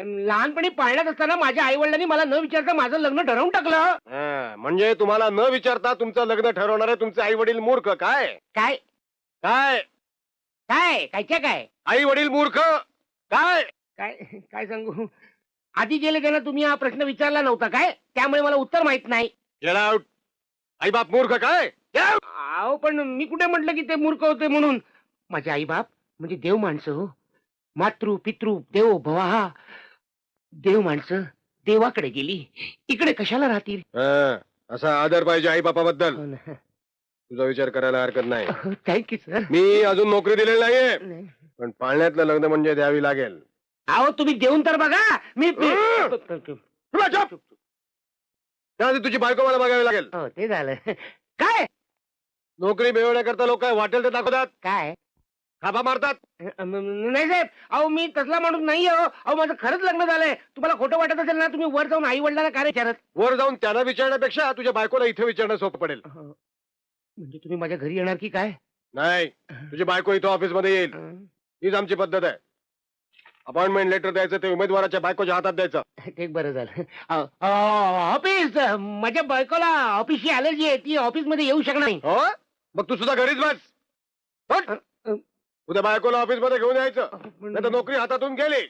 लहानपणी पाळण्यात असताना माझ्या आई वडिलांनी मला न विचारता माझं लग्न ठरवून टाकलं. म्हणजे तुम्हाला न विचारता तुमचं लग्न ठरवणारे तुमचे आई वडील मूर्ख काय? काय काय काय कायच्या काय आई वडील मूर्ख काय? काय काय सांगू. आधी गेले त्यांना तुम्ही हा प्रश्न विचारला नव्हता काय, त्यामुळे मला उत्तर माहित नाही. Get out. आई बाप मूर्ख काय? Get out! अहो पण मी कुठे म्हटलं की ते मूर्ख होते म्हणून. माझे आई बाप म्हणजे देव माणसं हो. मातृ पितृ देवो भवा. देव माणसं देवाकडे गेली, इकडे कशाला राहतील. असा आदर पाहिजे आई बापाबद्दल. तुझा विचार करायला हरकत नाही. Thank you sir. मी अजून नोकरी दिलेली नाहीये, पण पाळण्यातलं लग्न म्हणजे द्यावी लागेल. अहो तुम्ही देऊन तर बघा. मी तुला चुप. त्याआधी तुझी बायको मला बघावी लागेल. हो ते झालं. काय नोकरी मिळवण्याकरता लोक काय वाटेल ते दाखवतात, काय खापा मारतात. नाही साहेब, अहो मी तसला माणूस नाही हो. अहो माझं खरंच लग्न झालंय. तुम्हाला खोटं वाटत असेल ना, तुम्ही वर जाऊन आई वडिलांना काय विचारत. वर जाऊन त्यांना विचारण्यापेक्षा तुझ्या बायकोला इथे विचारणं सोपं पडेल. म्हणजे तुम्ही माझ्या घरी येणार की काय. नाही, तुझी बायको इथं ऑफिस मध्ये येईल. हीच आमची पद्धत आहे. अपॉइंटमेंट लेटर द्यायचं ते उमेदवाराच्या बायकोच्या हातात द्यायचं. ते बरं झालं. ऑफिस, माझ्या बायकोला ऑफिसची अलर्जी आहे, ती ऑफिस मध्ये येऊ शकणार नाही. हो, मग तू सुद्धा घरीच बस. उद्या बायकोला ऑफिस मध्ये घेऊन यायचं, नाही तर नोकरी हातातून गेली